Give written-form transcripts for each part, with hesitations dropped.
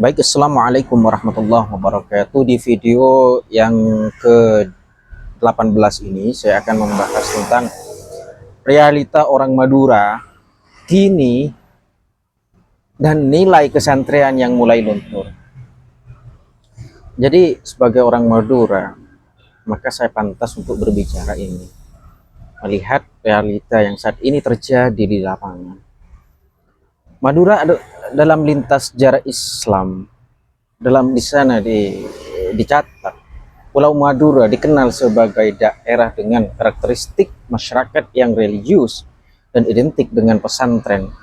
Baik, Assalamualaikum warahmatullahi wabarakatuh. Di video yang ke-18 ini, saya akan membahas tentang realita orang Madura kini dan nilai kesantrian yang mulai luntur. Jadi, sebagai orang Madura, maka saya pantas untuk berbicara ini, melihat realita yang saat ini terjadi di lapangan. Madura dalam lintas sejarah Islam, dalam di sana dicatat Pulau Madura dikenal sebagai daerah dengan karakteristik masyarakat yang religius dan identik dengan pesantren,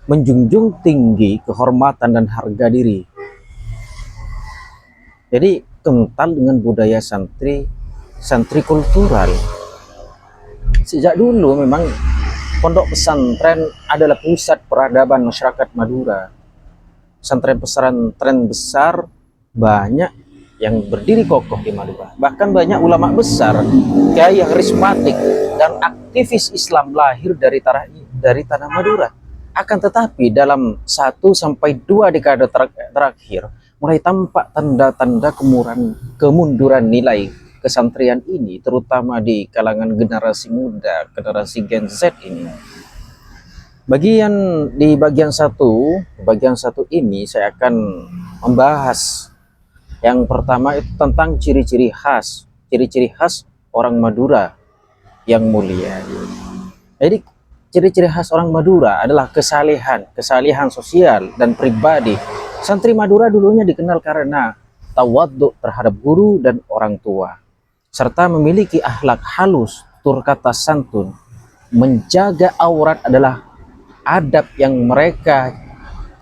menjunjung tinggi kehormatan dan harga diri. Jadi kental dengan budaya santri kultural. Sejak dulu memang pondok pesantren adalah pusat peradaban masyarakat Madura. Pesantren-pesantren besar banyak yang berdiri kokoh di Madura. Bahkan banyak ulama besar, kiai karismatik dan aktivis Islam lahir dari tanah Madura. Akan tetapi dalam 1 sampai 2 dekade terakhir mulai tampak tanda-tanda kemunduran nilai kesantrian ini, terutama di kalangan generasi muda, generasi Gen Z ini. Di bagian satu ini saya akan membahas yang pertama itu tentang ciri-ciri khas orang Madura yang mulia. Jadi ciri-ciri khas orang Madura adalah kesalehan sosial dan pribadi. Santri Madura dulunya dikenal karena tawadhu terhadap guru dan orang tua, serta memiliki akhlak halus, tutur kata santun. Menjaga aurat adalah adab yang mereka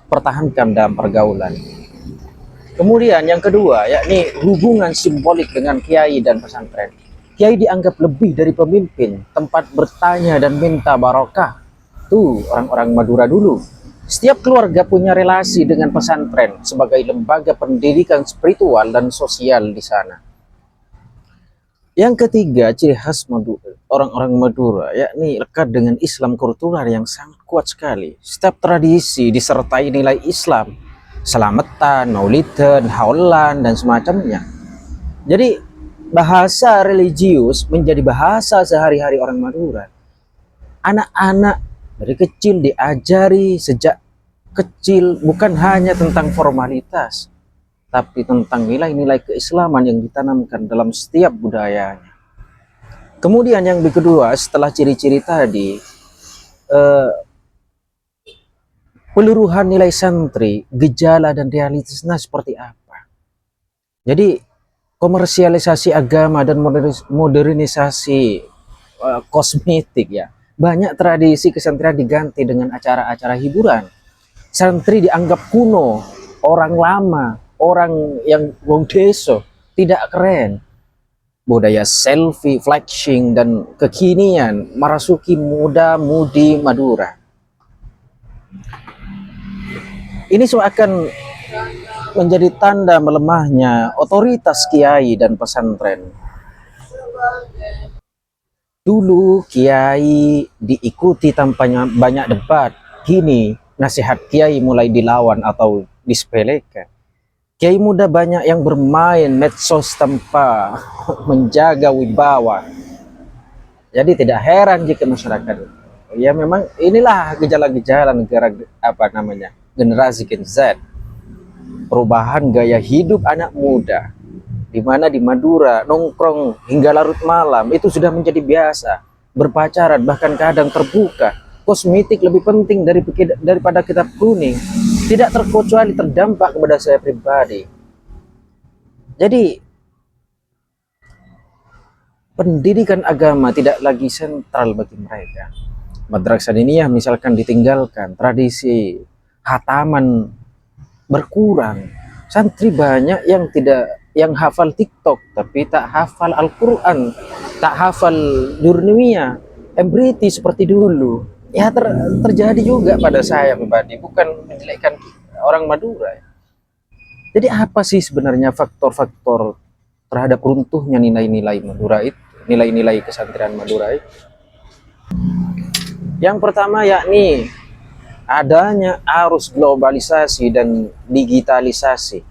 pertahankan dalam pergaulan. Kemudian yang kedua, yakni hubungan simbolik dengan kiai dan pesantren. Kiai dianggap lebih dari pemimpin, tempat bertanya dan minta barokah. Tuh orang-orang Madura dulu. Setiap keluarga punya relasi dengan pesantren sebagai lembaga pendidikan spiritual dan sosial di sana. Yang ketiga, ciri khas orang-orang Madura, yakni lekat dengan Islam kultural yang sangat kuat sekali. Setiap tradisi disertai nilai Islam, selamatan, maulidan, haulan, dan semacamnya. Jadi bahasa religius menjadi bahasa sehari-hari orang Madura. Anak-anak dari kecil diajari sejak kecil bukan hanya tentang formalitas, tapi tentang nilai-nilai keislaman yang ditanamkan dalam setiap budayanya. Kemudian yang kedua, setelah ciri-ciri tadi, peluruhan nilai santri, gejala dan realitasnya seperti apa. Jadi komersialisasi agama dan modernisasi kosmetik ya. Banyak tradisi kesantrian diganti dengan acara-acara hiburan. Santri dianggap kuno, orang lama, orang yang wong deso, tidak keren. Budaya selfie, flexing, dan kekinian merasuki muda-mudi Madura. Ini akan menjadi tanda melemahnya otoritas kiai dan pesantren. Dulu kiai diikuti tanpa banyak debat, kini nasihat kiai mulai dilawan atau disepelekan. Kiai muda banyak yang bermain medsos tanpa menjaga wibawa. Jadi tidak heran jika masyarakat, ya memang inilah gejala-gejala generasi Gen Z. Perubahan gaya hidup anak muda, di mana di Madura nongkrong hingga larut malam itu sudah menjadi biasa. Berpacaran bahkan kadang terbuka. Kosmetik lebih penting daripada kitab kuning. Tidak terkecuali terdampak kepada saya pribadi. Jadi pendidikan agama tidak lagi sentral bagi mereka. Madrasah diniyah misalkan ditinggalkan, tradisi khataman berkurang. Santri banyak yang hafal TikTok tapi tak hafal Al-Quran, tak hafal Nurniyah, Embriti seperti dulu. Ya terjadi juga pada saya pribadi, bukan menjelekkan orang Madura. Jadi apa sih sebenarnya faktor-faktor terhadap runtuhnya nilai-nilai Madura itu, nilai-nilai kesantrian Madura itu? Yang pertama yakni adanya arus globalisasi dan digitalisasi,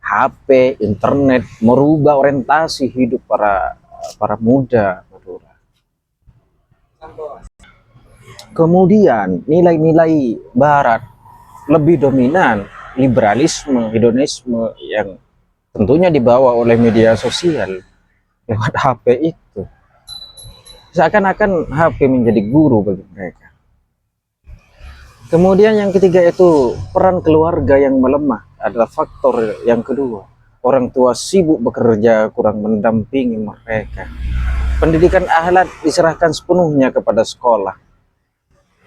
HP, internet merubah orientasi hidup para muda Madura. Kemudian nilai-nilai Barat lebih dominan, liberalisme, hedonisme yang tentunya dibawa oleh media sosial lewat HP itu. Seakan-akan HP menjadi guru bagi mereka. Kemudian yang ketiga itu peran keluarga yang melemah adalah faktor yang kedua. Orang tua sibuk bekerja, kurang mendampingi mereka. Pendidikan akhlak diserahkan sepenuhnya kepada sekolah.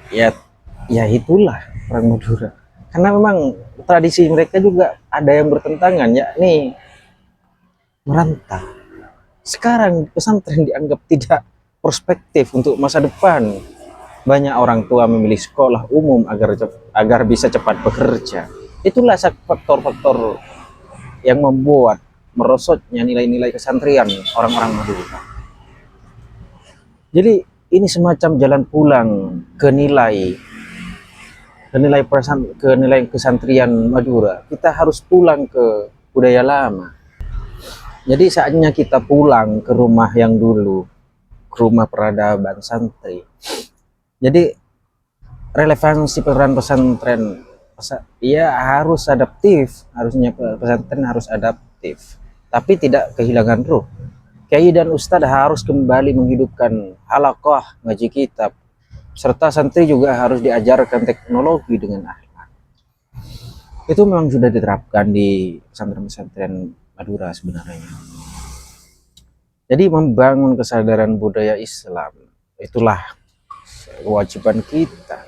Ya, ya itulah orang Madura. Karena memang tradisi mereka juga ada yang bertentangan, yakni merantau. Sekarang pesantren dianggap tidak prospektif untuk masa depan. Banyak orang tua memilih sekolah umum agar bisa cepat bekerja. Itulah faktor-faktor yang membuat merosotnya nilai-nilai kesantrian orang-orang Madura. Jadi ini semacam jalan pulang ke nilai kesantrian Madura. Kita harus pulang ke budaya lama. Jadi saatnya kita pulang ke rumah yang dulu, ke rumah peradaban santri. Jadi relevansi peran pesantren ya harus adaptif, harusnya pesantren harus adaptif, tapi tidak kehilangan ruh. Kiai dan ustadz harus kembali menghidupkan halaqah ngaji kitab, serta santri juga harus diajarkan teknologi dengan akhlak. Itu memang sudah diterapkan di pesantren-pesantren Madura sebenarnya. Jadi membangun kesadaran budaya Islam itulah kewajiban kita.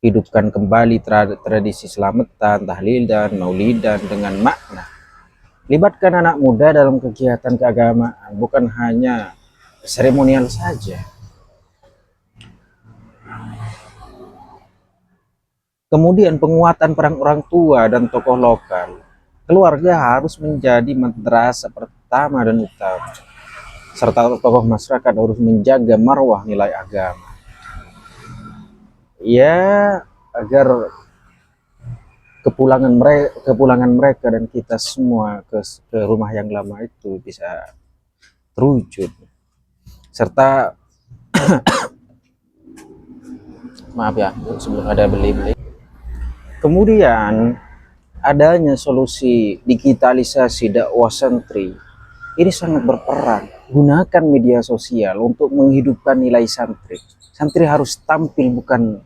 Hidupkan kembali tradisi selamatan, tahlilan, maulidan dengan makna. Libatkan anak muda dalam kegiatan keagamaan, bukan hanya seremonial saja. Kemudian penguatan peran orang tua dan tokoh lokal. Keluarga harus menjadi madrasah pertama dan utama. Serta tokoh masyarakat harus menjaga marwah nilai agama. Ya, agar kepulangan mereka dan kita semua ke rumah yang lama itu bisa terwujud. Serta maaf ya, sebelum ada beli-beli. Kemudian adanya solusi digitalisasi dakwah santri ini sangat berperan. Gunakan media sosial untuk menghidupkan nilai santri. Santri harus tampil bukan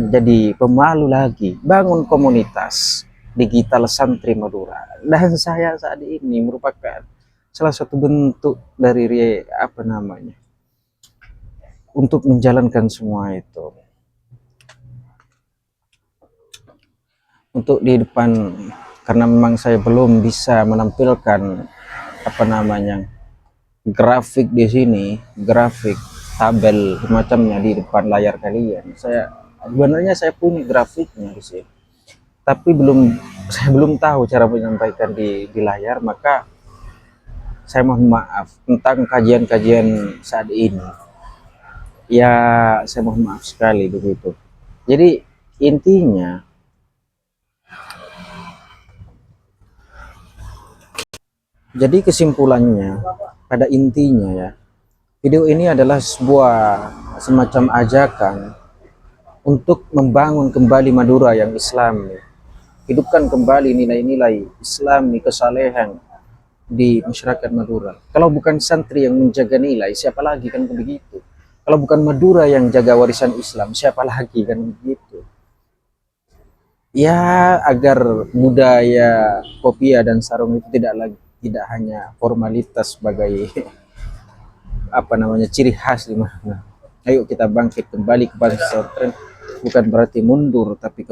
jadi pemalu lagi. Bangun komunitas digital santri Madura. Dan saya saat ini merupakan salah satu bentuk dari untuk menjalankan semua itu. Untuk di depan, karena memang saya belum bisa menampilkan grafik di sini, grafik tabel semacamnya di depan layar kalian. Sebenarnya saya punya grafiknya di sini, tapi saya belum tahu cara menyampaikan di layar, maka saya mohon maaf tentang kajian-kajian saat ini. Ya, saya mohon maaf sekali begitu. Jadi intinya, jadi kesimpulannya, pada intinya ya, video ini adalah sebuah semacam ajakan untuk membangun kembali Madura yang Islami. Hidupkan kembali nilai-nilai Islami, kesalehan di masyarakat Madura. Kalau bukan santri yang menjaga nilai, siapa lagi kan begitu. Kalau bukan Madura yang jaga warisan Islam, siapa lagi kan begitu. Ya, agar budaya kopiah dan sarung itu tidak hanya formalitas sebagai ciri khas di mana. Ayo kita bangkit kembali ke pesantren, bukan berarti mundur, tapi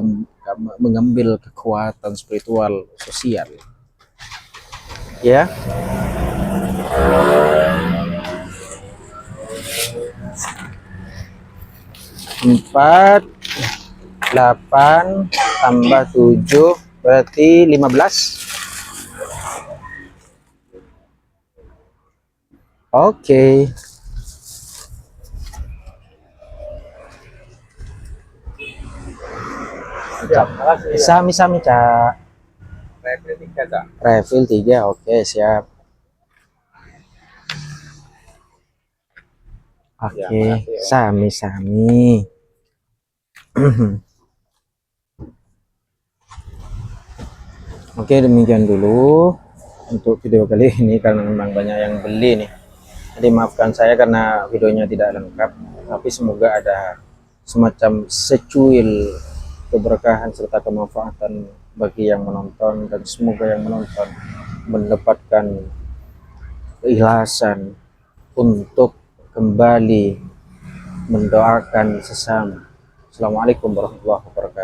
mengambil kekuatan spiritual sosial. Ya. 4, 8 tambah 7 berarti 15. Oke. Cak. Sami-sami, Cak. Refill 3, Cak. Refill 3, oke, siap. Ya, Oke, makasih, Om. sami-sami. Oke, demikian dulu untuk video kali ini karena memang banyak yang beli nih. Jadi maafkan saya karena videonya tidak lengkap, tapi semoga ada semacam secuil keberkahan serta kemanfaatan bagi yang menonton, dan semoga yang menonton mendapatkan keikhlasan untuk kembali mendoakan sesama. Assalamualaikum warahmatullahi wabarakatuh.